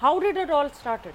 How did it all started?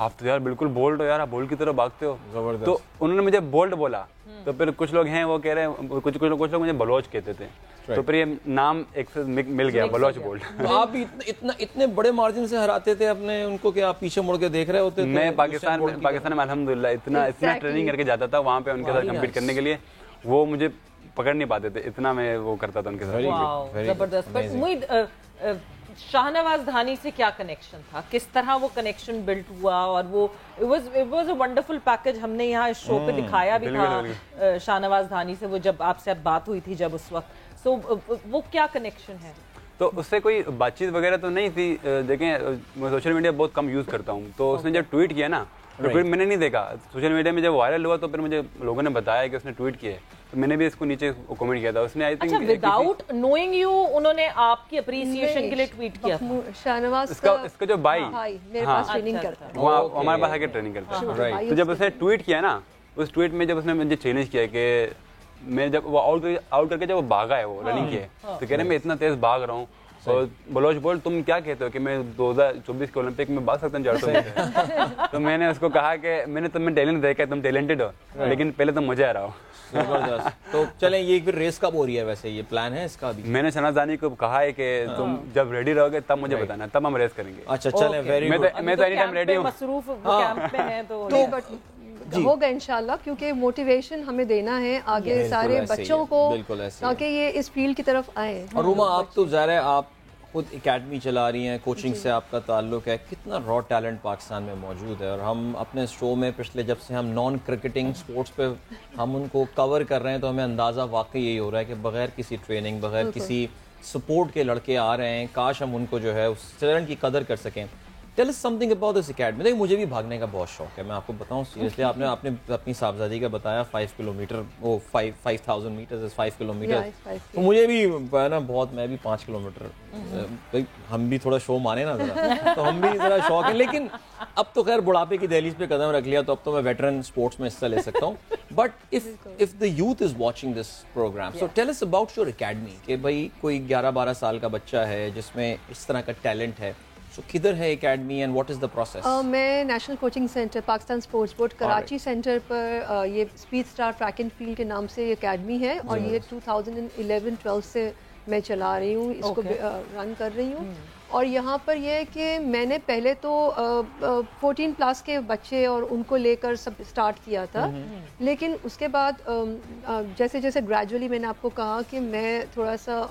آپ تو یار بالکل بولڈ ہو یار, آپ بولڈ کی طرح بھاگتے ہو. تو انہوں نے مجھے بولڈ بولا, تو پھر کچھ لوگ ہیں وہ کہہ رہے ہیں, کچھ لوگ مجھے بلوچ کہتے تھے, تو پھر یہ نام ایک سے مل گیا, بلوچ بولڈ. تو آپ اتنے بڑے مارجن سے ہراتے تھے اپنے ان کو کہ آپ پیچھے مڑ کے دیکھ رہے ہوتے تھے؟ میں پاکستان میں الحمدللہ اتنا ٹریننگ کر کے جاتا تھا وہاں پہ ان کے ساتھ کمپیٹ کرنے کے لیے, وہ مجھے پکڑ نہیں پاتے تھے, اتنا میں وہ کرتا تھا ان کے ساتھ. زبردست. شاہنواز دھانی سے کیا کنیکشن تھا, کس طرح وہ کنیکشن بلٹ ہوا, اور وہ it was a wonderful package, ہم نے یہاں اس شو پہ دکھایا بھی تھا شاہنواز دھانی سے, وہ جب آپ سے اب بات ہوئی تھی جب اس وقت, سو وہ کیا کنیکشن ہے؟ تو اس سے کوئی بات چیت وغیرہ تو نہیں تھی. دیکھیں میں سوشل میڈیا بہت کم یوز کرتا ہوں, تو اس نے جب ٹویٹ کیا نا, تو ٹویٹ میں نے نہیں دیکھا, سوشل میڈیا میں جب وائرل ہوا تو پھر مجھے لوگوں نے بتایا کہ اس نے ٹویٹ کیا ہے, تو میں نے بھی اس کو نیچے کمنٹ کیا تھا. اس نے I think without knowing you انہوں نے آپ کی اپریسیشن کے لیے ٹویٹ کیا تھا. شاہنواز اس کا جو بھائی میرے پاس ٹریننگ کرتا ہے, وہ ہمارے پاس آ کے ٹریننگ کرتا ہے. تو جب اس نے ٹویٹ کیا نا, اس ٹویٹ میں جب اس نے مجھے چیلنج کیا کہ میں جب وہ آؤٹ کر کے جب وہ بھاگا ہے, وہ رننگ کیا ہے, تو کہہ رہے میں اتنا تیز بھاگ رہا ہوں, اور بلوچ بول تم کیا کہتے ہو کہ میں 2024 کے اولمپک میں بھاگ سکتا ہوں 400 میٹر. تو میں نے اس کو کہا کہ میں نے تمہیں ٹیلنٹ دیکھا, تم ٹیلنٹڈ ہو, لیکن پہلے تم مجھے ہراؤ. زبردست. تو چلیں یہ پھر ریس کب ہو رہی ہے ویسے, یہ پلان ہے اس کا بھی؟ میں نے شاہنواز دھانی کو کہا ہے کہ تم جب ریڈی رہو گے تب مجھے بتانا, تب ہم ریس کریں گے. اچھا چلیں, ویری گڈ. میں تو اینی ٹائم ریڈی ہوں. مصروف کیمپ میں ہیں تو ہوگا انشاءاللہ, کیونکہ موٹیویشن ہمیں دینا ہے آگے سارے بچوں کو تاکہ یہ اس فیلڈ کی طرف آئیں. اور روما آپ تو ظاہر ہے آپ خود اکیڈمی چلا رہی ہیں, کوچنگ سے آپ کا تعلق ہے, کتنا را ٹیلنٹ پاکستان میں موجود ہے, اور ہم اپنے شو میں پچھلے جب سے ہم نان کرکٹنگ سپورٹس پہ ہم ان کو کور کر رہے ہیں, تو ہمیں اندازہ واقعی یہی ہو رہا ہے کہ بغیر کسی ٹریننگ, بغیر کسی سپورٹ کے لڑکے آ رہے ہیں. کاش ہم ان کو جو ہے اس ٹیلنٹ کی قدر کر سکیں. Tell us something about this academy. دیکھیں مجھے بھی بھاگنے کا بہت شوق ہے, میں آپ کو بتاؤں سیریسلی. آپ نے اپنی صاحبزادی کا بتایا 5 کلومیٹر, وہ 5000 میٹر 5 کلومیٹر, تو مجھے بھی نا بہت, میں بھی 5 کلومیٹر, ہم بھی تھوڑا شو مانے نا ذرا, تو ہم بھی ذرا شوق ہے. لیکن اب تو خیر بڑھاپے کی دہلیز پہ قدم رکھ لیا, تو اب تو میں ویٹرن سپورٹس میں حصہ لے سکتا ہوں. But if the youth is watching this program, so tell us about your academy, کہ بھائی کوئی 11-12 سال کا بچہ ہے جس میں اس طرح کا ٹیلنٹ ہے, So, کدھر ہے academy and what is the process? میں national coaching centre Pakistan sports board Karachi centre پر یہ speed star track and field کے نام سے یہ اکیڈمی ہے, اور یہ 2011-12 سے میں چلا رہی ہوں, اس کو رن کر رہی ہوں. اور یہاں پر یہ ہے کہ میں نے پہلے تو 14+ کے بچے اور ان کو لے کر سب اسٹارٹ کیا تھا, لیکن اس کے بعد جیسے جیسے گریجولی میں نے آپ کو کہا کہ میں تھوڑا سا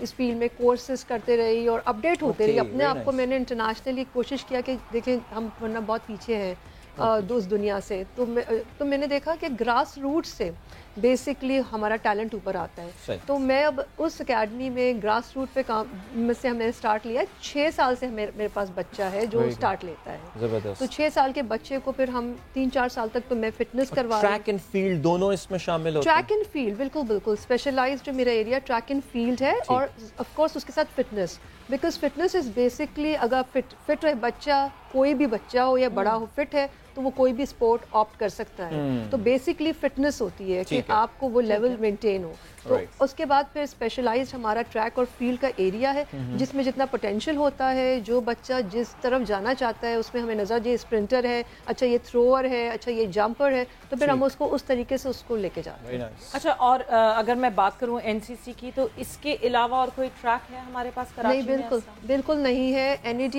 اس فیلڈ میں کورسز کرتے رہی اور اپڈیٹ ہوتے رہی اپنے آپ کو. میں نے انٹرنیشنلی کوشش کیا کہ دیکھیں ہم ورنہ بہت پیچھے ہیں اس دنیا سے, تو میں نے دیکھا کہ گراس روٹ سے بیسکلی ہمارا ٹیلنٹ اوپر آتا ہے. تو میں اب اس اکیڈمی میں گراس روٹ پہ کام سے ہم نے اسٹارٹ لیا. 6 سال سے میرے پاس بچہ ہے جو اسٹارٹ لیتا ہے, تو 6 سال کے بچے کو پھر ہم 3-4 سال تک تو میں فٹنس کروا رہی ہوں. ٹریک اینڈ فیلڈ دونوں اس میں شامل ہوتے ہیں؟ ٹریک اینڈ فیلڈ بالکل اسپیشلائزڈ جو میرا ایریا ٹریک اینڈ فیلڈ ہے, اور آف کورس اس کے ساتھ fitness, because fitness is basically اگر فٹ رہے بچہ, کوئی بھی بچہ ہو یا بڑا ہو, فٹ ہے تو وہ کوئی بھی سپورٹ آپٹ کر سکتا ہے. تو بیسکلی فٹنس ہوتی ہے کہ آپ کو وہ لیول مینٹین ہو. تو اس کے بعد پھر اسپیشلائزڈ ہمارا ٹریک اور فیلڈ کا ایریا ہے جس میں جتنا پوٹینشیل ہوتا ہے, جو بچہ جس طرف جانا چاہتا ہے اس میں ہمیں نظر یہ اسپرنٹر ہے, اچھا یہ تھروور ہے, اچھا یہ جمپر ہے, تو پھر ہم اس کو اس طریقے سے اس کو لے کے جاتے ہیں. اچھا, اور اگر میں بات کروں NCC کی, تو اس کے علاوہ اور کوئی ٹریک ہے ہمارے پاس کراچی میں؟ بالکل نہیں ہے. NED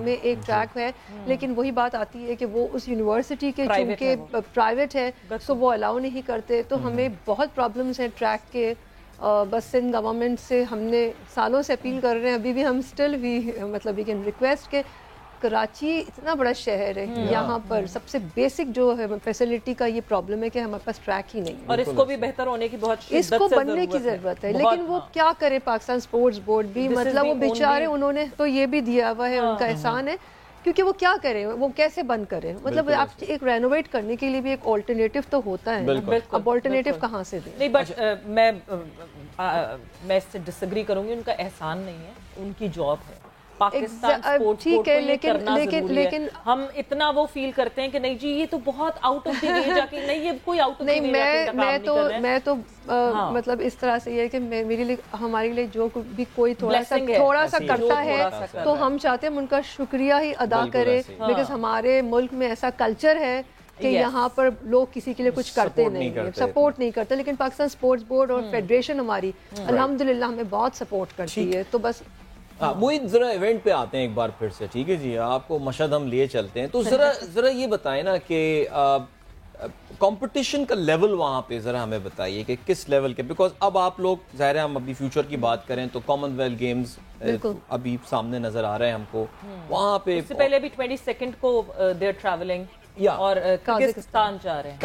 میں ایک ٹریک ہے, لیکن وہی بات آتی ہے کہ وہ اس یونیورسٹی کے چونکہ پرائیویٹ ہے سو وہ الاؤ نہیں کرتے. تو ہمیں بہت پرابلمس ہیں ٹریک کے. بس سندھ گورنمنٹ سے ہم نے سالوں سے اپیل کر رہے ہیں, ابھی بھی ہم اسٹل بھی مطلب وی کین ریکویسٹ کہ کراچی اتنا بڑا شہر ہے, یہاں پر سب سے بیسک جو ہے فیسلٹی کا یہ پرابلم ہے کہ ہمارے پاس ٹریک ہی نہیں, اور اس کو بھی بہتر ہونے کی بہت اس کو بننے کی ضرورت ہے. لیکن وہ کیا کرے پاکستان اسپورٹس بورڈ بھی, مطلب وہ بیچارے انہوں نے تو یہ بھی دیا ہوا ہے, ان کا احسان ہے, کیونکہ وہ کیا کریں, وہ کیسے بند کریں. مطلب آپ ایک رینوویٹ کرنے کے لیے بھی ایک آلٹرنیٹو تو ہوتا ہے, اب آلٹرنیٹو کہاں سے دیں. نہیں, بٹ میں اس سے ڈس ایگری کروں گی, ان کا احسان نہیں ہے, ان کی جاب ہے. پاکستان سپورٹس ٹھیک ہے لیکن ہم اتنا وہ فیل کرتے ہیں کہ نہیں جی یہ تو بہت آؤٹ آف دی وے جا کے نہیں، یہ کوئی آؤٹ آف دی وے میں تو مطلب اس طرح سے یہ کہ میرے لیے ہمارے لیے جو بھی کوئی تھوڑا سا کرتا ہے تو ہم چاہتے ہیں ان کا شکریہ ہی ادا کرے، بیکاز ہمارے ملک میں ایسا کلچر ہے کہ یہاں پر لوگ کسی کے لیے کچھ کرتے نہیں، سپورٹ نہیں کرتے، لیکن پاکستان سپورٹس بورڈ اور فیڈریشن ہماری الحمدللہ ہمیں بہت سپورٹ کرتی ہے. تو بس وہی ذرا ایونٹ پہ آتے ہیں ایک بار پھر سے، ٹھیک ہے جی، آپ کو مشہد ہم لیے چلتے ہیں. تو ذرا یہ بتائیں نا کہ کمپٹیشن کا لیول وہاں پہ ذرا ہمیں بتائیے کہ کس لیول کے، بیکاز اب آپ لوگ ظاہر ہے ہم ابھی فیوچر کی بات کریں تو کامن ویلتھ گیمز ابھی سامنے نظر آ رہے ہیں ہم کو، وہاں پہ اس سے پہلے بھی 22 کو دے آر ٹریولنگ اور کازاکستان جا رہے ہیں،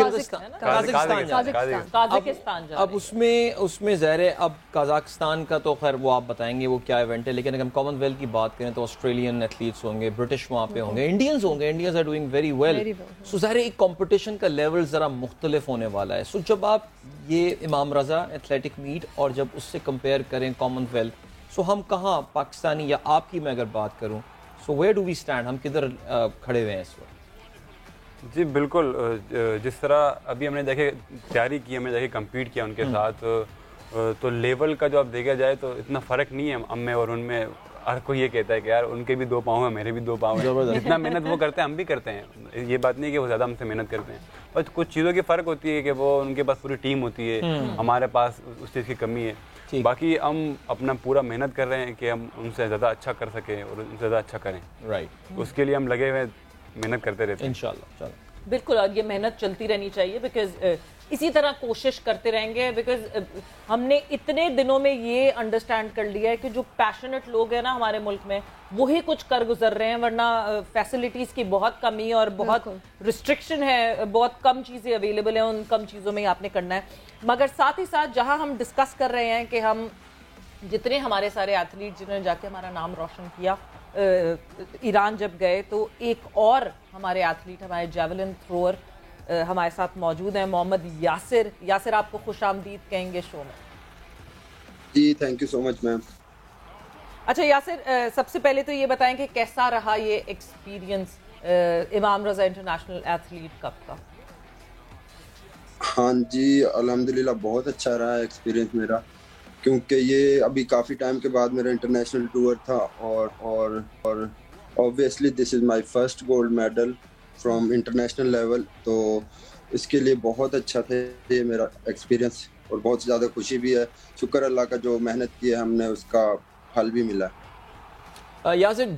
اب اس میں ظاہر ہے اب کازاکستان کا تو خیر وہ آپ بتائیں گے وہ کیا ایونٹ ہے، لیکن اگر ہم کامن ویلتھ کی بات کریں تو آسٹریلین ایتھلیٹس ہوں گے، برٹش وہاں پہ ہوں گے، انڈینز ہوں گے، Indians are doing very well. So ظاہر ہے ایک کمپٹیشن کا لیول ذرا مختلف ہونے والا ہے. سو جب آپ یہ امام رضا ایتھلیٹک میٹ اور جب اس سے کمپیئر کریں کامن ویلتھ، سو ہم کہاں پاکستانی یا آپ کی میں اگر بات کروں سو ویئر ڈو وی اسٹینڈ، ہم کدھر کھڑے ہوئے ہیں اس وقت؟ جی بالکل، جس طرح ابھی ہم نے دیکھے تیاری کی، ہم نے دیکھے کمپیٹ کیا ان کے ساتھ، تو لیول کا جو اب دیکھا جائے تو اتنا فرق نہیں ہے ہم میں اور ان میں. ہر کوئی یہ کہتا ہے کہ یار ان کے بھی 2 پاؤں ہیں، میرے بھی 2 پاؤں ہیں، جتنا محنت وہ کرتے ہیں ہم بھی کرتے ہیں، یہ بات نہیں کہ وہ زیادہ ہم سے محنت کرتے ہیں، بس کچھ چیزوں کی فرق ہوتی ہے کہ وہ ان کے پاس پوری ٹیم ہوتی ہے، ہمارے پاس اس چیز کی کمی ہے. باقی ہم اپنا پورا محنت کر رہے ہیں کہ ہم ان سے زیادہ اچھا کر سکیں اور ان سے زیادہ اچھا کریں. رائٹ، اس کے لیے ہم لگے ہوئے محنت کرتے رہتے ہیں انشاءاللہ. بالکل، اور یہ محنت چلتی رہنی چاہیے، بیکاز اسی طرح کوشش کرتے رہیں گے، بیکاز ہم نے اتنے دنوں میں یہ انڈرسٹینڈ کر لیا ہے کہ جو پیشنٹ لوگ ہیں نا ہمارے ملک میں وہی کچھ کر گزر رہے ہیں، ورنہ فیسلٹیز کی بہت کمی اور بہت ریسٹرکشن ہے، بہت کم چیزیں اویلیبل ہیں، ان کم چیزوں میں ہی آپ نے کرنا ہے. مگر ساتھ ہی ساتھ جہاں ہم ڈسکس کر رہے ہیں کہ ہم جتنے ہمارے سارے ایتھلیٹ جنہوں نے جا کے ہمارا نام روشن کیا ایران جب گئے، تو ایک اور ہمارے ایتھلیٹ، ہمارے جیولن تھروور ہمارے ساتھ موجود ہیں، محمد یاسر. یاسر آپ کو خوش آمدید کہیں گے شو میں. جی تھینک یو سو مچ میم. اچھا یاسر، سب سے پہلے تو یہ بتائیں کہ کیسا رہا یہ ایکسپیرینس امام رضا انٹرنیشنل ایتھلیٹ کپ کا؟ ہاں جی الحمدللہ بہت اچھا رہا ایکسپیرینس میرا، کیونکہ یہ ابھی کافی ٹائم کے بعد میرا انٹرنیشنل ٹور تھا، اور obviously this is my first gold medal from international level، تو اس کے لیے بہت اچھا تھا یہ میرا ایکسپیرینس، اور بہت زیادہ خوشی بھی ہے. شکر اللہ کا جو محنت کی ہے ہم نے اس کا پھل بھی ملا. یاسر،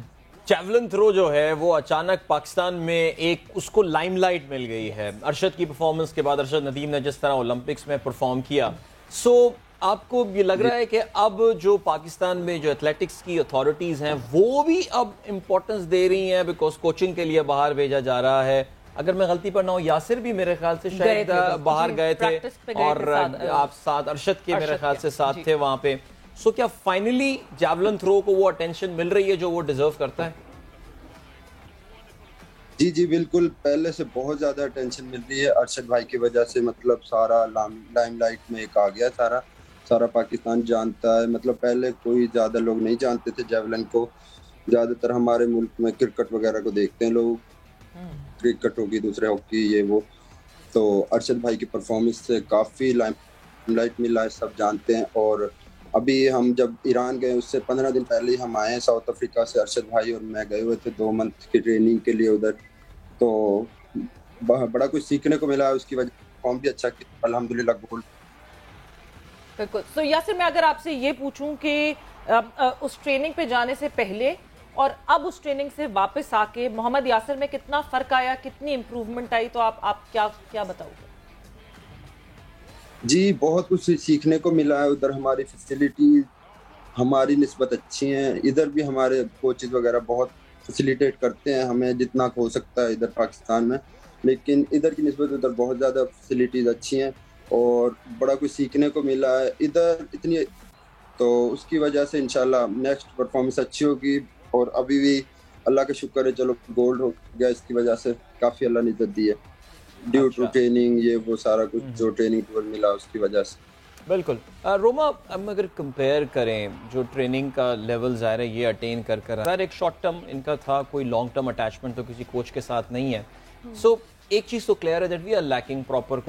جیولن تھرو جو ہے وہ اچانک پاکستان میں ایک اس کو لائم لائٹ مل گئی ہے. ارشد کی پرفارمنس کے بعد، ارشد ندیم نے جس طرح اولمپکس میں پرفارم کیا، سو آپ کو یہ لگ رہا ہے کہ اب جو پاکستان میں جو ایتھلیٹکس کی اتھارٹیز ہیں وہ بھی اب امپورٹنس دے رہی ہیں، بیکاز کوچنگ کے لیے باہر بھیجا جا رہا ہے. اگر میں غلطی پر نہ ہوں یاسر بھی میرے خیال سے شاید باہر گئے تھے، اور آپ ساتھ ارشد کے میرے خیال سے ساتھ تھے وہاں پہ. سو کیا فائنلی جیولن تھرو کو وہ اٹینشن مل رہی ہے جو وہ ڈیزرو کرتا ہے؟ جی بالکل، پہلے سے بہت زیادہ اٹینشن مل رہی ہے ارشد بھائی کی وجہ سے. مطلب سارا لائم لائٹ میں ایک آ گیا، سارا پاکستان جانتا ہے. مطلب پہلے کوئی زیادہ لوگ نہیں جانتے تھے جیولن کو، زیادہ تر ہمارے ملک میں کرکٹ وغیرہ کو دیکھتے ہیں لوگ، کرکٹ ہوگی، دوسرے ہاکی، یہ وہ. تو ارشد بھائی کی پرفارمنس سے کافی لائم لائٹ ملا ہے، سب جانتے ہیں. اور ابھی ہم جب ایران گئے اس سے 15 دن پہلے ہم آئے ہیں ساؤتھ افریقہ سے، ارشد بھائی اور میں گئے ہوئے تھے 2 منتھ کی ٹریننگ کے لیے ادھر. تو بڑا کچھ سیکھنے کو ملا، اس کی وجہ فارم بھی اچھا کیا الحمدللہ گولڈ. بالکل. سو یاسر، میں اگر آپ سے یہ پوچھوں کہ اس ٹریننگ پہ جانے سے پہلے اور اب اس ٹریننگ سے واپس آ کے محمد یاسر میں کتنا فرق آیا، کتنی امپروومنٹ آئی، تو آپ کیا بتاؤ گے؟ جی بہت کچھ سیکھنے کو ملا ہے. ادھر ہماری فیسلٹیز ہماری نسبت اچھی ہیں، ادھر بھی ہمارے کوچز وغیرہ بہت فیسیلیٹیٹ کرتے ہیں ہمیں جتنا ہو سکتا ہے ادھر پاکستان میں، لیکن ادھر کی نسبت ادھر بہت زیادہ فیسلٹیز اچھی ہیں اور بڑا کچھ سیکھنے کو ملا ہے ادھر اتنی. تو اس کی وجہ سے انشاءاللہ نیکسٹ پرفارمنس اچھی ہوگی. اور ابھی بھی اللہ کا شکر ہے چلو گولڈ ہو گیا، اس کی وجہ سے کافی اللہ نے عزت دی ہے ڈیو ٹو ٹریننگ، یہ وہ سارا کچھ جو ٹریننگ ٹور ملا اس کی وجہ سے. بالکل. روما ہم اگر کمپیئر کریں جو ٹریننگ کا لیول ظاہر ہے یہ اٹین کر ایک شارٹ ٹرم ان کا تھا, کوئی لانگ ٹرم اٹیچمنٹ تو کسی کوچ کے ساتھ نہیں ہے. سو ایک چیز تو کلیئر ہے that we are lacking proper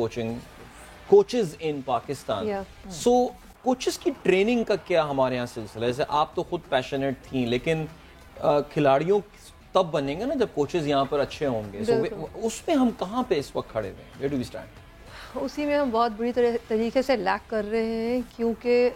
coaches in Pakistan. So coaches کی ٹریننگ کا کیا ہمارے یہاں سلسلہ ہے؟ جیسے آپ تو خود پیشنیٹ تھیں, لیکن کھلاڑیوں تب بنیں گے نا جب کوچز یہاں پر اچھے ہوں گے. اس میں ہم کہاں پہ اس وقت کھڑے ہوئے ہیں؟ Where do we stand? اسی میں ہم بہت بری طریقے سے لیک کر رہے ہیں, کیونکہ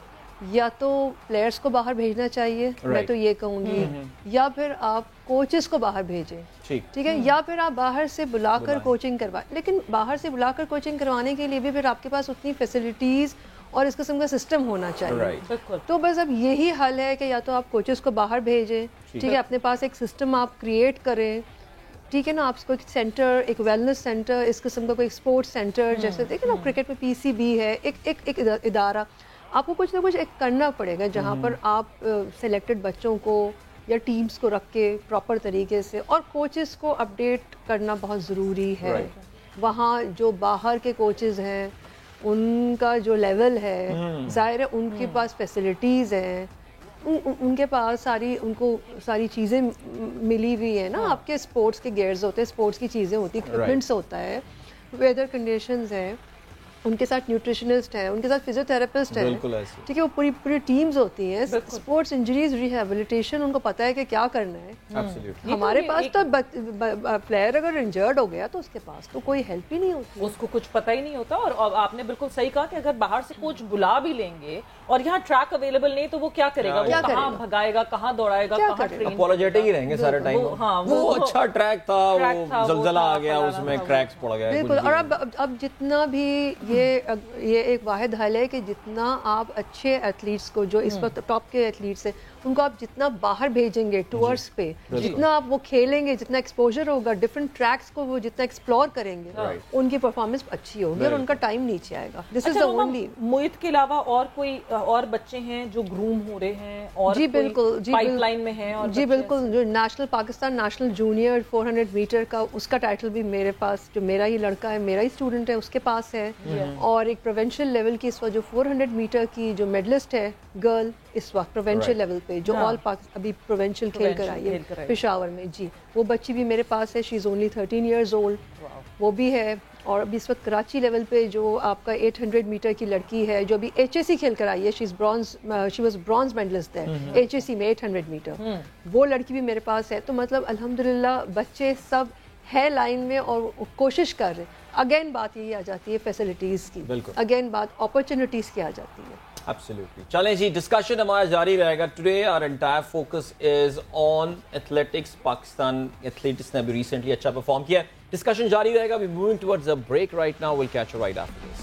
یا تو پلیئرس کو باہر بھیجنا چاہیے, میں تو یہ کہوں گی, یا پھر آپ کوچز کو باہر بھیجیں, ٹھیک ہے, یا پھر آپ باہر سے بلا کر کوچنگ کروائیں. لیکن باہر سے بلا کر کوچنگ کروانے کے لیے بھی پھر آپ کے پاس اتنی فیسلٹیز اور اس قسم کا سسٹم ہونا چاہیے. تو بس اب یہی حل ہے کہ یا تو آپ کوچز کو باہر بھیجیں, ٹھیک ہے, اپنے پاس ایک سسٹم آپ کریٹ کریں, ٹھیک ہے نا, آپ کو ایک سینٹر, ایک ویلنس سینٹر, اس قسم کا کوئی اسپورٹس سینٹر, جیسے دیکھیں نا کرکٹ میں PCB ہے, ایک ادارہ, آپ کو کچھ نہ کچھ ایک کرنا پڑے گا جہاں پر آپ سلیکٹڈ بچوں کو یا ٹیمز کو رکھ کے پراپر طریقے سے, اور کوچز کو اپڈیٹ کرنا بہت ضروری ہے. وہاں جو باہر کے کوچز ہیں ان کا جو لیول ہے, ظاہر ہے ان کے پاس فیسلٹیز ہیں, ان کے پاس ان کو ساری چیزیں ملی ہوئی ہیں نا. آپ کے اسپورٹس کے گیئرز ہوتے ہیں, اسپورٹس کی چیزیں ہوتی ہیں, اکوپمنٹس ہوتا ہے, ویدر کنڈیشنز ہیں, ان کے ساتھ نیوٹریشنسٹ ہیں, ان کے ساتھ فزیو تھراپسٹ ہیں, ٹھیک ہے, وہ پوری ٹیمز ہوتی ہیں. اسپورٹس انجریز ریہیبلیٹیشن ان کو پتہ ہے کہ کیا کرنا ہے. ہمارے پاس تو پلیئر اگر انجرڈ ہو گیا تو اس کے پاس تو کوئی ہیلپ ہی نہیں ہوتی, اس کو کچھ پتہ ہی نہیں ہوتا. اور آپ نے بالکل صحیح کہا کہ اگر باہر سے کوچ بلا بھی لیں گے اور یہاں ٹریک اویلیبل نہیں تو وہ کیا کرے گا, وہ کہاں بھگائے گا, کہاں دوڑائے گا, کہاں ٹرین, اپولوجیٹک ہی رہیں گے سارے ٹائم. وہ اچھا ٹریک تھا, وہ زلزلہ آ گیا, اس میں کریکس پڑ گئے. بالکل. اور اب جتنا بھی یہ ایک واحد حل ہے کہ جتنا آپ اچھے ایتھلیٹس کو, جو اس وقت ٹاپ کے ایتھلیٹس ہیں, ان کو آپ جتنا باہر بھیجیں گے ٹورس پہ, جتنا آپ وہ کھیلیں گے, جتنا ایکسپوجر ہوگا, ڈفرنٹ ٹریکس کو وہ جتنا ایکسپلور کریں گے, ان کی پرفارمنس اچھی ہوگی اور ان کا ٹائم نیچے آئے گا. دس از دا اونلی. مویت کے علاوہ اور بچے ہیں جو گروم ہو رہے ہیں اور جی بالکل, پائپ لائن میں ہیں؟ جی بالکل. جو national Pakistan national junior 400 metre کا, اس کا ٹائٹل بھی میرے پاس, جو میرا ہی لڑکا ہے, میرا ہی اسٹوڈنٹ ہے, اس کے پاس ہے. اور ایک پروونشل لیول کی اس وقت جو 400 میٹر کی جو میڈلسٹ ہے گرل اس وقت پروونشل لیول پہ, جو آل ابھی پروونشل کھیل کر آئی ہے پشاور میں, جی وہ بچی بھی میرے پاس ہے. شی از اونلی 13 ایئرز اولڈ, وہ بھی ہے. اور ابھی اس وقت کراچی لیول پہ جو آپ کا 800 میٹر کی لڑکی ہے جو ابھی HAC کھیل کر آئی ہے, شی واز برونز میڈلسٹ ہے HAC میں 800 میٹر, وہ لڑکی بھی میرے پاس ہے. تو مطلب الحمدللہ بچے سب ہے لائن میں اور کوشش کر رہے ہیں. اگین بات یہی آ جاتی ہے فیسلٹیز کی, اگین بات اپرچونٹیز کی آ جاتی ہے. Absolutely. چلیں جی, ڈسکشن ہمارا جاری رہے گا. Today our entire focus is on athletics. Pakistan athletes نے ابھی ریسنٹلی اچھا پرفارم کیا ہے. ڈسکشن جاری رہے گا. We're moving towards a break right now. We'll catch you right after this.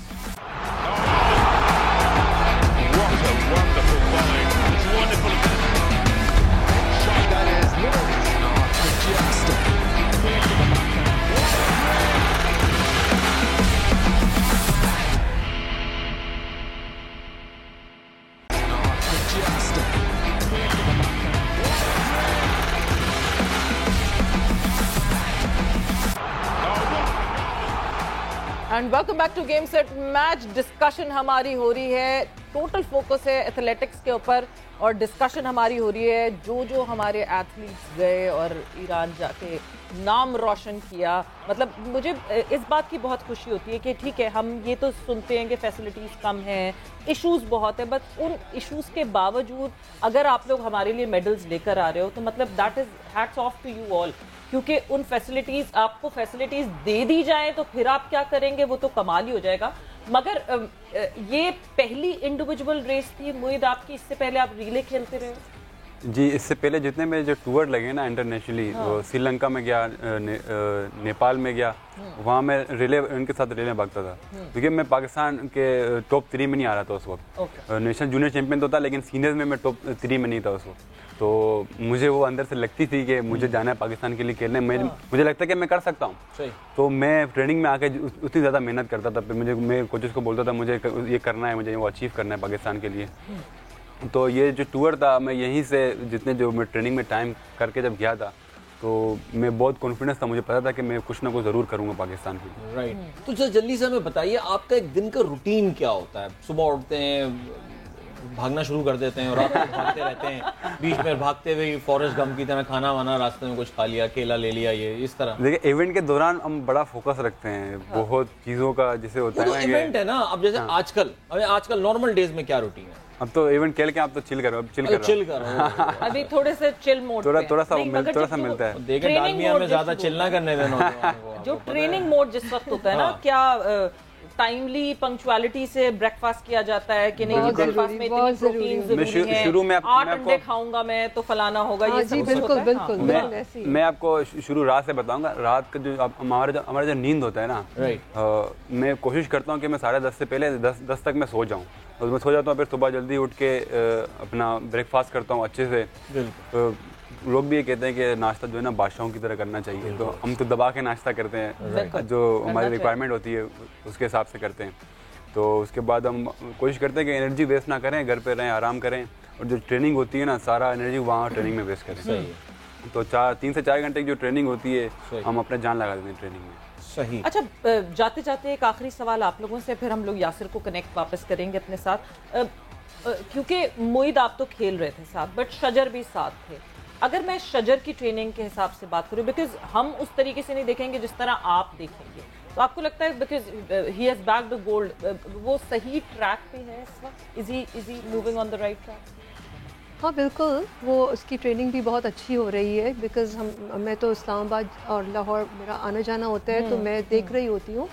What a wonderful volley. It's wonderful. Shot that is majestic. And welcome back to game set match. Discussion ہماری ہو رہی ہے, total focus ہے athletics کے اوپر, اور discussion ہماری ہو رہی ہے جو ہمارے ایتھلیٹس گئے اور ایران جا کے نام روشن کیا. مطلب مجھے اس بات کی بہت خوشی ہوتی ہے کہ ٹھیک ہے ہم یہ تو سنتے ہیں کہ فیسلٹیز کم ہیں, ایشوز بہت ہیں, بٹ ان ایشوز کے باوجود اگر آپ لوگ ہمارے لیے میڈلز لے کر آ رہے ہو تو مطلب that is hats of two you all. کیونکہ ان فیسلٹیز, آپ کو فیسلٹیز دے دی جائیں تو پھر آپ کیا کریں گے وہ تو کمال ہی ہو جائے گا. مگر یہ پہلی انڈیویجول ریس تھی موید آپ کی, اس سے پہلے آپ ریلے کھیلتے رہے؟ جی اس سے پہلے جتنے میرے جو ٹور لگے نا انٹرنیشنلی, سری لنکا میں گیا, نیپال میں گیا, وہاں میں ریلے ان کے ساتھ ریلے بھاگتا تھا. کیونکہ میں پاکستان کے ٹاپ 3 میں نہیں آ رہا تھا اس وقت. نیشنل جونیئر چیمپئن تو تھا لیکن سینئرز میں ٹاپ 3 میں نہیں تھا اس وقت. تو مجھے وہ اندر سے لگتی تھی کہ مجھے جانا ہے پاکستان کے لیے کھیلنے, مجھے لگتا ہے کہ میں کر سکتا ہوں. تو میں ٹریننگ میں آ کے اتنی زیادہ محنت کرتا تھا. پھر میں کوچز کو بولتا تھا مجھے یہ کرنا ہے, مجھے وہ اچیو کرنا ہے پاکستان کے لیے. تو یہ جو ٹور تھا, میں یہیں سے جتنے جو میں ٹریننگ میں ٹائم کر کے جب گیا تھا تو میں بہت کانفیڈنس تھا, مجھے پتا تھا کہ میں کچھ نہ کچھ ضرور کروں گا پاکستان کے لیے. رائٹ, تو جلدی سے ہمیں بتائیے آپ کا ایک دن کا روٹین کیا ہوتا ہے؟ صبح اٹھتے ہیں, بھاگنا شروع کر دیتے ہیں اور رات میں بھاگتے رہتے ہیں, بیچ میں بھاگتے ہوئے فورسٹ گم کی طرح کھانا وانا راستے میں کچھ کھا لیا, کیلا لے لیا, یہ اس طرح؟ دیکھیں ایونٹ کے دوران ہم بڑا فوکس رکھتے ہیں بہت چیزوں کا, جیسے ہوتا ہے نا ایونٹ ہے نا. اب جیسے آج کل نارمل ڈیز میں کیا روٹین ہے؟ اب تو ایونٹ کھیل کے آپ تو چل کر رہو, ابھی تھوڑے سے چل موڈ تھوڑا سا ملتا ہے. دیکھیں ڈالمیا میں زیادہ چل نہ کرنے دینا, جو ٹریننگ موڈ جس وقت ہوتا ہے نا, کیا ٹائملی پنکچوالٹی سے بریک فاسٹ کیا جاتا ہے کہ نہیں بریک فاسٹ میں اتنی پروٹین ضروری ہے, شروع میں 8 انڈے کھاؤں گا میں تو فلانا ہوگا, یہ جی بالکل. میں آپ کو شروع رات سے بتاؤں گا. رات کا جو ہمارا جو نیند ہوتا ہے نا, میں کوشش کرتا ہوں کہ میں 10:30 سے پہلے 10 تک میں سو جاؤں, اور میں سو جاتا ہوں, پھر صبح جلدی اٹھ کے اپنا بریک فاسٹ کرتا ہوں اچھے سے. لوگ بھی یہ کہتے ہیں کہ ناشتہ جو ہے نا بادشاہوں کی طرح کرنا چاہیے, تو ہم تو دبا کے ناشتہ کرتے ہیں, جو ہماری ریکوائرمنٹ ہوتی ہے اس کے حساب سے کرتے ہیں. تو اس کے بعد ہم کوشش کرتے ہیں کہ انرجی ویسٹ نہ کریں, گھر پہ رہیں, آرام کریں, اور جو ٹریننگ ہوتی ہے نا سارا انرجی وہاں ٹریننگ میں ویسٹ کریں. تو 3 سے 4 گھنٹے کی جو ٹریننگ ہوتی ہے ہم اپنا جان لگا دیتے ہیں ٹریننگ میں. صحیح. اچھا جاتے جاتے ایک آخری سوال آپ لوگوں سے, پھر ہم لوگ یاسر کو کنیکٹ واپس کریں گے اپنے ساتھ, کیونکہ معید آپ تو کھیل رہے تھے ساتھ, بٹ شجر بھی ساتھ تھے. اگر میں شجر کی ٹریننگ کے حساب سے بات کروں, بیکاز ہم اس طریقے سے نہیں دیکھیں گے جس طرح آپ دیکھیں گے, تو آپ کو لگتا ہے because he has bagged gold, وہ صحیح ٹریک پہ ہے اس وقت, is he moving on the right track? ہاں بالکل, وہ اس کی ٹریننگ بھی بہت اچھی ہو رہی ہے, بیکاز میں تو اسلام آباد اور لاہور میرا آنا جانا ہوتا ہے, تو میں دیکھ رہی ہوتی ہوں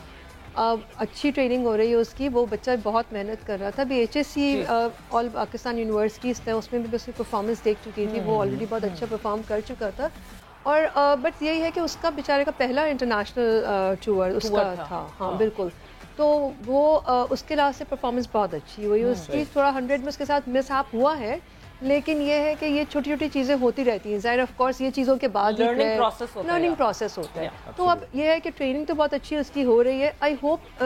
اچھی ٹریننگ ہو رہی ہے اس کی. وہ بچہ بہت محنت کر رہا تھا. ابھی HSC آل پاکستان یونیورسٹیز تھا, اس میں بھی اس کی پرفارمنس دیکھ چکی تھی, وہ آلریڈی بہت اچھا پرفارم کر چکا تھا. اور بٹ یہی ہے کہ اس کا بیچارے کا پہلا انٹرنیشنل ٹور اس کا تھا. ہاں بالکل. تو وہ اس کے لحاظ سے پرفارمنس بہت اچھی ہوئی. اس کی تھوڑا 100 میں اس کے ساتھ مس آپ ہوا ہے, لیکن یہ ہے کہ یہ چھوٹی چھوٹی چیزیں ہوتی رہتی ہیں. ظاہر آف کورس یہ چیزوں کے بعد لرننگ پروسیس ہوتا ہے. تو اب یہ ہے کہ ٹریننگ تو بہت اچھی اس کی ہو رہی ہے. آئی ہوپ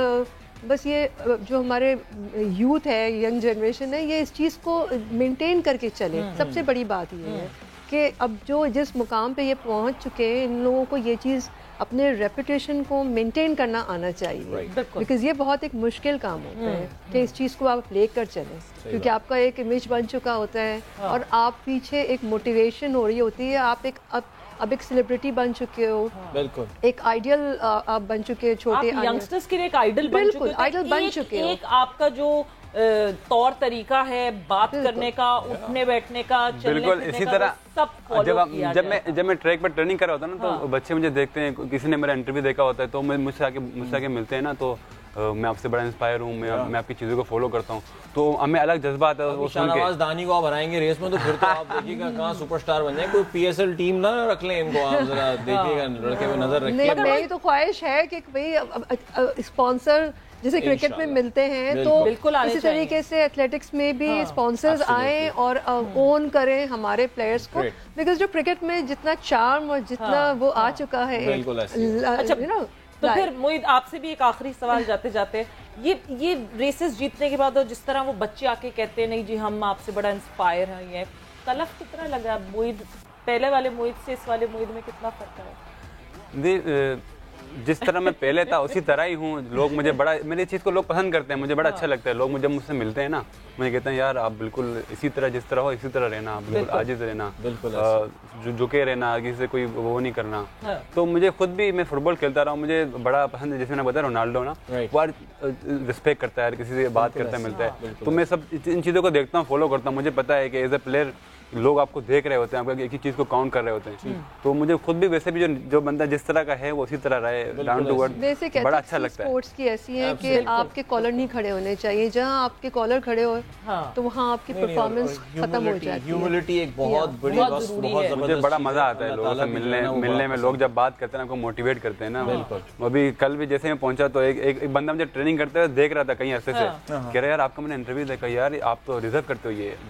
بس یہ جو ہمارے یوتھ ہے, ینگ جنریشن ہے, یہ اس چیز کو مینٹین کر کے چلے. سب سے بڑی بات یہ ہے کہ اب جو جس مقام پہ یہ پہنچ چکے ہیں, ان لوگوں کو یہ چیز اپنے ریپوٹیشن کو مینٹین کرنا آنا چاہیے, بیکاز یہ بہت ایک مشکل کام ہوتا ہے کہ اس چیز کو آپ لے کر چلیں, کیونکہ آپ کا ایک امیج بن چکا ہوتا ہے, اور آپ پیچھے ایک موٹیویشن ہو رہی ہوتی ہے. آپ ایک اب ایک سیلیبریٹی بن چکے ہو, بالکل ایک آئیڈیل آپ بن چکے, چھوٹے ینگسٹرز کے لیے ایک آئیڈل بن چکے ہو. ایک آپ کا جو طور طریقہ ہے بات کرنے کا, اٹھنے بیٹھنے کا, بالکل اسی طرح جب میں ٹریک پر ٹریننگ کر رہا ہوتا ہوں نا, تو بچے مجھے دیکھتے ہیں, کسی نے میرا انٹرویو دیکھا ہوتا ہے, تو مجھ سے آ کے ملتے ہیں نا, تو میں آپ سے بڑا انسپائر ہوں, میں آپ کی چیزوں کو فالو کرتا ہوں, تو ہمیں الگ جذبہ آتا ہے. شاہنواز دانی کو آپ ہرائیں گے ریس میں, تو پھر تو آپ دیکھیے گا کہاں سپر اسٹار بن جائیں. کوئی PSL ٹیم نہ رکھ لیں ان کو, آپ ذرا دیکھیے گا, لڑکے پہ نظر رکھیے. میری تو خواہش ہے کہ بھائی اسپانسر جیسے کرکٹ میں ملتے ہیں, تو اسی طریقے سے ایتھلیٹکس میں بھی اسپانسرز آئیں اور اون کریں ہمارے پلیئرس کو, بیکاز جو کرکٹ میں جتنا چارم اور جتنا وہ آ چکا ہے. تو پھر معید آپ سے بھی ایک آخری سوال جاتے جاتے, یہ ریسز جیتنے کے بعد اور جس طرح وہ بچے آ کے کہتے ہیں نہیں جی ہم آپ سے بڑا انسپائر ہیں, یہ تلف کتنا لگا معید, پہلے والے معید سے اس والے معید میں کتنا فرق ہے؟ جس طرح میں پہلے تھا اسی طرح ہی ہوں. لوگ مجھے بڑا, میری چیز کو لوگ پسند کرتے ہیں, مجھے بڑا اچھا لگتا ہے. لوگ مجھے مجھ سے ملتے ہیں نا, مجھے کہتے ہیں یار آپ بالکل اسی طرح جس طرح ہو اسی طرح رہنا, بالکل عاجز رہنا, جھکے رہنا, کسی سے کوئی وہ نہیں کرنا. تو مجھے خود بھی, میں فٹ بال کھیلتا رہا ہوں, مجھے بڑا پسند ہے. جیسے میں نے بتایا رونالڈو نا, وہ رسپیکٹ کرتا ہے, کسی سے بات کرتا ہے, ملتا ہے. تو میں سب ان چیزوں کو دیکھتا ہوں, فالو کرتا ہوں. مجھے پتا ہے کہ ایز اے پلیئر لوگ آپ کو دیکھ رہے ہوتے ہیں, آپ ایک ہی چیز کو کاؤنٹ کر رہے ہوتے ہیں. تو مجھے خود بھی ویسے بھی جو بندہ جس طرح کا ہے وہ اسی طرح رہے, ڈاؤن ٹو ارتھ, بڑا اچھا لگتا ہے. اسپورٹس کی ایسی ہے کہ آپ کے کالر نہیں کھڑے ہونے چاہیے, جہاں آپ کے کالر کھڑے ہو تو وہاں آپ کی پرفارمنس ختم ہو جاتی ہے. ہیوملٹی ایک بہت بڑی, مجھے بڑا مزہ آتا ہے لوگوں سے ملنے میں. لوگ جب بات کرتے ہیں آپ کو موٹیویٹ کرتے ہیں نا. ابھی کل بھی جیسے میں پہنچا تو ایک بندہ مجھے ٹریننگ کرتے ہوئے دیکھ رہا تھا کہیں عرصے سے, کہہ رہا یار آپ کا میں نے انٹرویو دیکھا, یار آپ تو ریزرو کرتے ہو, یہ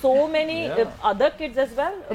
so many other kids as well.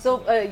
So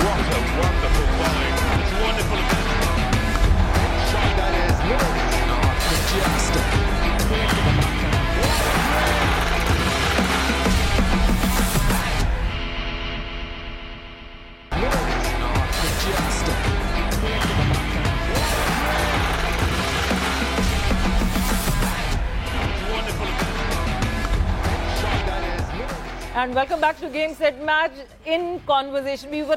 What a wonderful volley. It's wonderful. Shot that is majestic. And welcome back to Game Set Match. In conversation, we were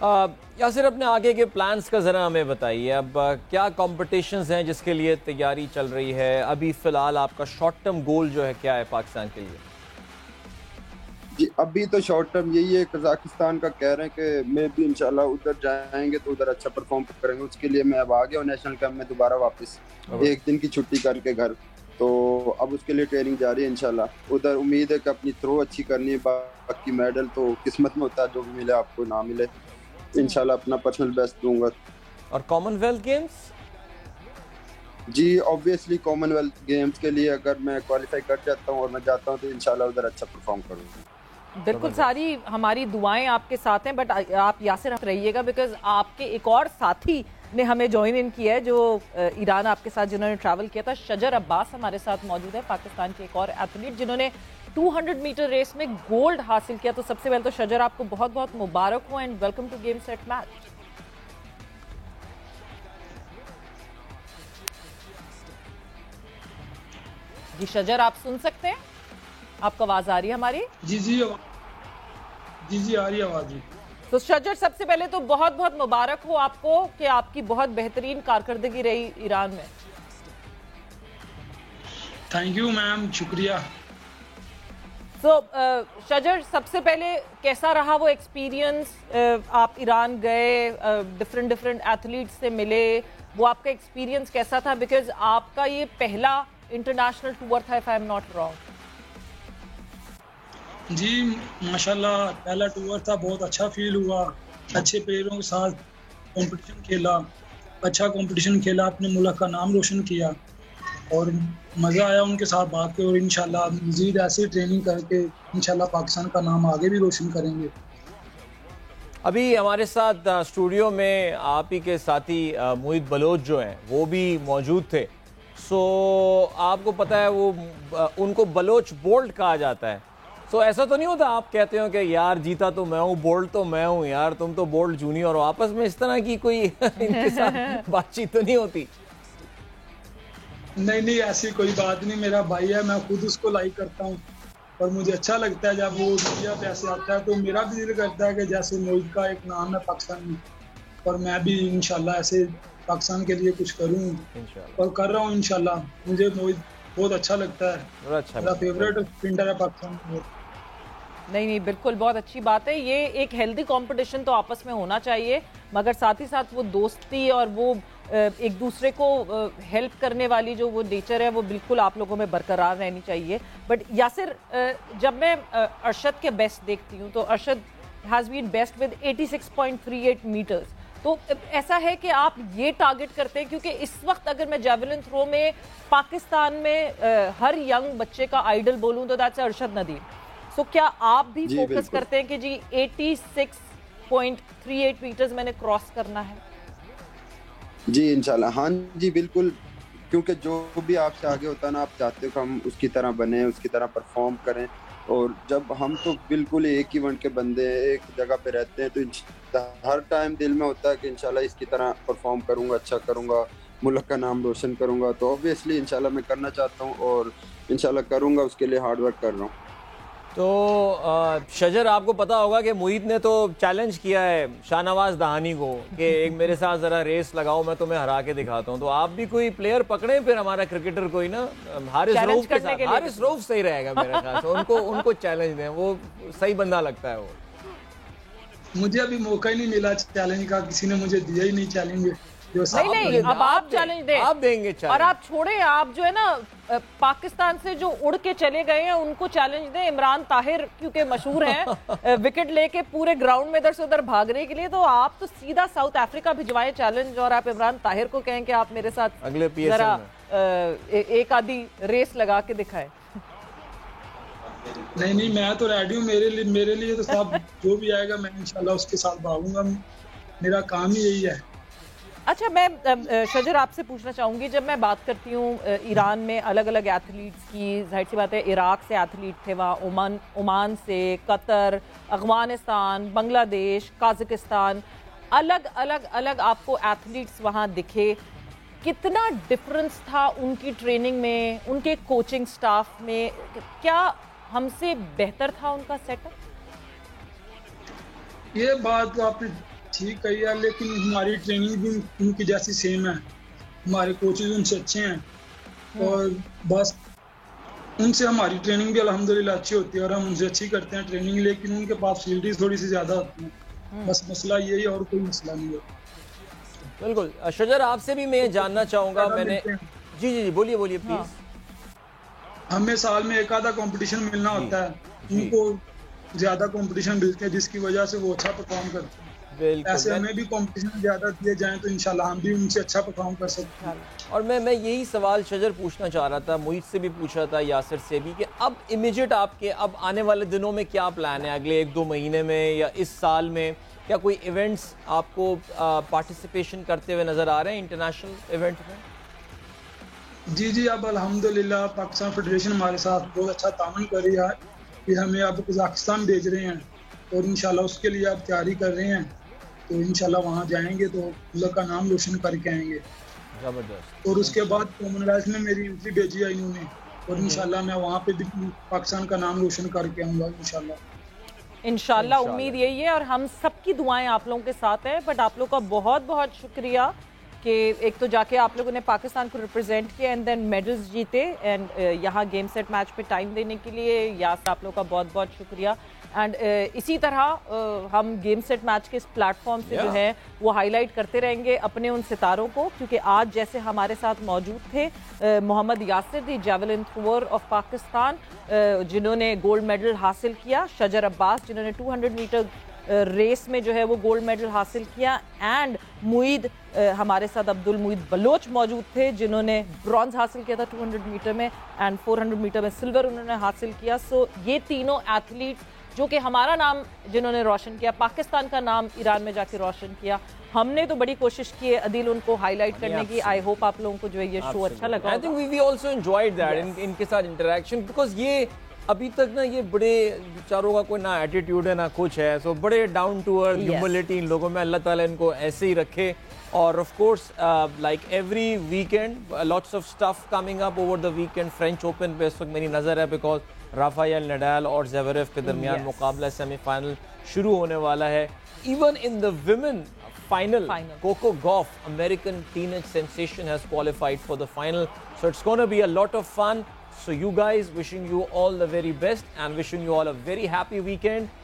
Yasir اپنے آگے کے پلانز کا ذرا ہمیں بتائیے. اب کیا کمپٹیشنز ہیں جس کے لیے تیاری چل رہی ہے؟ ابھی فی الحال آپ کا شارٹ ٹرم گول جو ہے کیا ہے پاکستان کے لیے؟ جی ابھی تو شارٹ ٹرم یہی ہے, قزاقستان کا کہہ رہے ہیں کہ میں بھی انشاءاللہ ادھر جائیں گے تو ادھر اچھا پرفارم کریں گے. اس کے لیے میں اب آ گیا ہوں نیشنل کیمپ میں دوبارہ واپس, ایک دن کی چھٹی کر کے گھر. تو اب اس کے لیے ٹریننگ جاری ہے انشاءاللہ. ادھر امید ہے کہ اپنی تھرو اچھی کرنی ہے, باقی میڈل تو قسمت میں ہوتا ہے, جو بھی ملے آپ کو نہ ملے انشاءاللہ اپنا پرسنل بیسٹ دوں گا. اور کامن ویلتھ گیمز؟ جی آبویسلی کامن ویلتھ گیمز کے لیے اگر میں کوالیفائی کر جاتا ہوں اور میں جاتا ہوں تو انشاءاللہ ادھر اچھا پرفارم کروں گا. بالکل, ساری ہماری دعائیں آپ کے ساتھ ہیں. بٹ آپ یاسر رہیے گا بیکاز آپ کے ایک اور ساتھی نے ہمیں جوائن ان کیا ہے جو ایران آپ کے ساتھ جنہوں نے ٹریول کیا تھا. شجر عباس ہمارے ساتھ موجود ہے, پاکستان کے ایک اور ایتھلیٹ جنہوں نے 200 میٹر ریس میں گولڈ حاصل کیا. تو سب سے پہلے تو شجر آپ کو بہت بہت مبارک ہو and welcome to game set match. جی شجر آپ سن سکتے ہیں؟ آپ کو آواز آ رہی ہے ہماری؟ جی آ رہی ہے آواز. جی تو شجر سب سے پہلے تو بہت بہت مبارک ہو آپ کو کہ آپ کی بہت بہترین کارکردگی رہی ایران میں. تھینک یو میم, شکریہ. تو شجر سب سے پہلے کیسا رہا وہ ایکسپیرینس؟ آپ ایران گئے, ڈفرینٹ ایتھلیٹ سے ملے, وہ آپ کا ایکسپیرینس کیسا تھا؟ بیکاز آپ کا یہ پہلا انٹرنیشنل ٹور تھا if I am not wrong. جی ماشاءاللہ پہلا ٹور تھا, بہت اچھا فیل ہوا, اچھے پلیئروں کے ساتھ کمپٹیشن کھیلا, اچھا کمپٹیشن کھیلا, اپنے ملک کا نام روشن کیا اور مزہ آیا ان کے ساتھ بات کے. اور انشاءاللہ مزید ایسی ٹریننگ کر کے انشاءاللہ پاکستان کا نام آگے بھی روشن کریں گے. ابھی ہمارے ساتھ اسٹوڈیو میں آپ ہی کے ساتھی موہت بلوچ جو ہیں وہ بھی موجود تھے. سو آپ کو پتہ ہے وہ ان کو بلوچ بولٹ کہا جاتا ہے. سو ایسا تو نہیں ہوتا آپ کہتے ہو کہ یار جیتا تو میں ہوں, بولٹ تو میں ہوں, یار تم تو بولٹ جونیئر, اور آپس میں اس طرح کی کوئی ان کے ساتھ بات چیت تو نہیں ہوتی؟ نہیں ایسی کوئی بات نہیں, میرا بھائی ہے, میں خود اس کو لائک کرتا ہوں اور مجھے اچھا لگتا ہے جب وہ میڈیا پہ ایسے آتا ہے. تو میرا بھی دل کرتا ہے کہ جیسے موہت کا ایک نام ہے پاکستان میں, اور میں بھی انشاءاللہ ایسے پاکستان کے لیے کچھ کروں اور کر رہا ہوں انشاءاللہ. مجھے موہت بہت اچھا لگتا ہے, میرا فیوریٹ اسپرنٹر ہے پاکستان میں. نہیں بالکل بہت اچھی بات ہے. یہ ایک ہیلدی کمپٹیشن تو آپس میں ہونا چاہیے, مگر ساتھ ہی ساتھ وہ دوستی اور وہ ایک دوسرے کو ہیلپ کرنے والی جو وہ نیچر ہے وہ بالکل آپ لوگوں میں برقرار رہنی چاہیے. بٹ یاسر, جب میں ارشد کے بیسٹ دیکھتی ہوں تو Arshad has been best with 86.38 metres. تو ایسا ہے کہ آپ یہ ٹارگٹ کرتے ہیں, کیونکہ اس وقت اگر میں جیولن تھرو میں پاکستان میں ہر ینگ بچے کا آئیڈل بولوں تو دیٹس ارشد ندیم. سو کیا آپ بھی فوکس کرتے ہیں کہ جی 86.38 میٹرز میں نے کراس کرنا ہے؟ جی انشاءاللہ, ہاں جی بالکل, کیونکہ جو بھی آپ سے آگے ہوتا ہے نا آپ چاہتے ہو کہ ہم اس کی طرح بنیں, اس کی طرح پرفارم کریں. اور جب ہم تو بالکل ایک ہی ونٹ کے بندے ہیں, ایک جگہ پہ رہتے ہیں, تو ہر ٹائم دل میں ہوتا ہے کہ انشاءاللہ اس کی طرح پرفارم کروں گا, اچھا کروں گا, ملک کا نام روشن کروں گا. تو اوبویسلی انشاءاللہ میں کرنا چاہتا ہوں اور انشاءاللہ کروں گا, اس کے لیے ہارڈ ورک کر رہا ہوں. تو شجر آپ کو پتا ہوگا کہ موہت نے تو چیلنج کیا ہے شاہ نواز دہانی کو کہ ایک میرے ساتھ ذرا ریس لگاؤ, میں تمہیں ہرا کے دکھاتا ہوں. تو آپ بھی کوئی پلیئر پکڑیں پھر ہمارا کرکٹر کوئی نا, حارث روف کے ساتھ. حارث روف صحیح رہے گا میرے خیال سے, ان کو چیلنج دیں, وہ صحیح بندہ لگتا ہے. وہ مجھے ابھی موقع ہی نہیں ملا چیلنج کا, کسی نے مجھے دیا ہی نہیں چیلنج. نہیں اب آپ چیلنج دیں, آپ دیں گے چیلنج. اور آپ چھوڑیں, آپ جو ہے نا پاکستان سے جو اڑ کے چلے گئے ہیں ان کو چیلنج دیں. عمران طاہر کیونکہ مشہور ہیں وکٹ لے کے پورے گراؤنڈ میں ادھر سے ادھر بھاگنے کے لیے, تو آپ تو سیدھا ساؤتھ افریقہ بھجوائیں چیلنج, اور آپ عمران طاہر کو کہیں کہ آپ میرے ساتھ اگلے پی ایس ایل ذرا ایک آدھی ریس لگا کے دکھائیں. نہیں میں تو ریڈی ہوں, میرے لیے تو سب جو بھی آئے گا میں انشاءاللہ اس کے ساتھ بھاگوں گا, میرا کام ہی یہی ہے. اچھا, میں شجر آپ سے پوچھنا چاہوں گی, جب میں بات کرتی ہوں ایران میں الگ الگ ایتھلیٹس کی, ظاہر سی بات ہے عراق سے ایتھلیٹ تھے وہاں, عمان سے, قطر, افغانستان, بنگلہ دیش, قازقستان, الگ آپ کو ایتھلیٹس وہاں دکھے. کتنا ڈفرنس تھا ان کی ٹریننگ میں, ان کے کوچنگ سٹاف میں؟ کیا ہم سے بہتر تھا ان کا سیٹ اپ؟ یہ بات آپ نے ٹھیک ہے یار، لیکن ہماری ٹریننگ بھی ان کی جیسی سیم ہے، ہمارے کوچز ان سے اچھے ہیں اور بس ان سے ہماری ٹریننگ بھی الحمدللہ اچھی ہوتی ہے اور ہم ان سے اچھی کرتے ہیں ٹریننگ، لیکن ان کے پاس فیسلٹیز تھوڑی سی زیادہ ہوتی ہیں، بس مسئلہ یہی ہے اور کوئی مسئلہ نہیں ہے۔ بالکل شجر، آپ سے بھی میں جاننا چاہوں گا، میں نے جی بولیے پلیز۔ ہمیں سال میں ایک آدھا کمپٹیشن ملنا ہوتا ہے، ان کو زیادہ کمپٹیشن ملتے ہیں جس کی وجہ سے وہ اچھا پرفارم کرتے ہیں، ایسے ہمیں بھی کمپٹیشن زیادہ دیے جائیں تو انشاءاللہ ہم بھی ان سے اچھا پرفارم کر سکتے ہیں۔ اور میں یہی سوال شجر پوچھنا چاہ رہا تھا، معید سے بھی پوچھا تھا، یاسر سے بھی، کہ اب امیجیٹ آپ کے اب آنے والے دنوں میں کیا پلان ہے، اگلے 1-2 مہینے میں یا اس سال میں کیا کوئی ایونٹس آپ کو پارٹیسپیشن کرتے ہوئے نظر آ رہے ہیں انٹرنیشنل ایونٹ میں؟ جی اب الحمدللہ پاکستان فیڈریشن ہمارے ساتھ بہت اچھا تعاون کر رہی ہے کہ ہمیں اب قزاقستان بھیج رہے ہیں اور انشاءاللہ اس کے لیے اب تیاری کر رہے ہیں، تو انشاءاللہ وہاں جائیں گے تو اللہ کا نام روشن کر کے آئیں گے۔ زبردست۔ اور اس کے بعد کامن ویلتھ میں میری انٹری بھیجی ہے انہوں نے، اور انشاءاللہ میں وہاں پہ بھی پاکستان کا نام روشن کر کے آؤں گا انشاءاللہ امید یہی ہے اور ہم سب کی دعائیں آپ لوگوں کے ساتھ ہیں۔ بٹ آپ لوگ کا بہت بہت شکریہ کہ ایک تو جا کے آپ لوگوں نے پاکستان کو ریپرزینٹ کیا اینڈ دین میڈلز جیتے، اینڈ یہاں گیم سیٹ میچ پہ ٹائم دینے کے لیے یاس آپ لوگ کا بہت بہت شکریہ۔ اینڈ اسی طرح ہم گیم سیٹ میچ کے اس پلیٹ فارم سے جو ہے وہ ہائی لائٹ کرتے رہیں گے اپنے ان ستاروں کو، کیونکہ آج جیسے ہمارے ساتھ موجود تھے محمد یاسر دی جیولن تھرور آف پاکستان جنہوں نے گولڈ میڈل حاصل کیا، شجر عباس جنہوں نے 200 میٹر ریس میں جو ہے وہ گولڈ میڈل حاصل کیا، اینڈ معید ہمارے ساتھ عبد المعید بلوچ موجود تھے جنہوں نے برونز حاصل کیا تھا 200 میٹر میں، اینڈ 400 میٹر میں سلور انہوں نے حاصل کیا۔ سو یہ تینوں ایتھلیٹس جو کہ ہمارا نام جنہوں نے روشن کیا، پاکستان کا نام ایران میں جا کے روشن کیا، ہم نے تو بڑی کوشش کی ہے عدیل ان کو ہائی لائٹ کرنے کی۔ آئی ہوپ آپ لوگوں کو جو ہے یہ شو اچھا لگا۔ I think we also enjoyed that ان کے ساتھ انٹریکشن، بیکاز یہ ابھی تک نا یہ بڑے بیچاروں کا کوئی نہ ایٹیٹیوڈ ہے نہ کچھ ہے، سو بڑے ڈاؤن ٹو ارتھ ہیوملٹی ان لوگوں میں، اللہ تعالیٰ ان کو ایسے ہی رکھے۔ اور of course like every weekend lots of stuff coming up over the weekend. French open پہ اس وقت میری نظر ہے بیکاز رافائل نڈال اور زیوریو کے درمیان مقابلہ سیمی فائنل شروع ہونے والا ہے۔ Even in the women final Coco Gauff American teenage sensation has qualified for the final, so it's going to be a lot of fun. So you guys, wishing you all the very best and wishing you all a very happy weekend.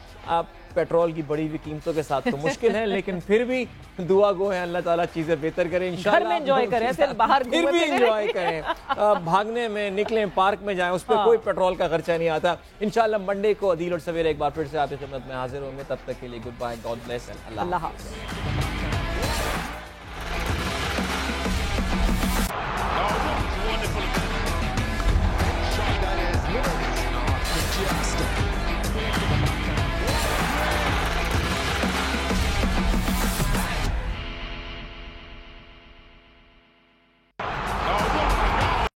Petrol کی بڑی ہوئی قیمتوں کے ساتھ تو مشکل ہے، لیکن پھر بھی دعا گو ہے اللہ تعالیٰ چیزیں بہتر کریں انشاءاللہ۔ گھر میں انجوائے کریں، پھر باہر پھر بھی انجوائے کریں، بھاگنے میں نکلیں، پارک میں جائیں، اس پہ کوئی پیٹرول کا خرچہ نہیں آتا۔ انشاءاللہ منڈے کو عدیل اور سویرے ایک بار پھر سے آپ کی خدمت میں حاضر ہوں گے، تب تک کے لیے گڈ بائے، گاڈ بلیس، اللہ حافظ۔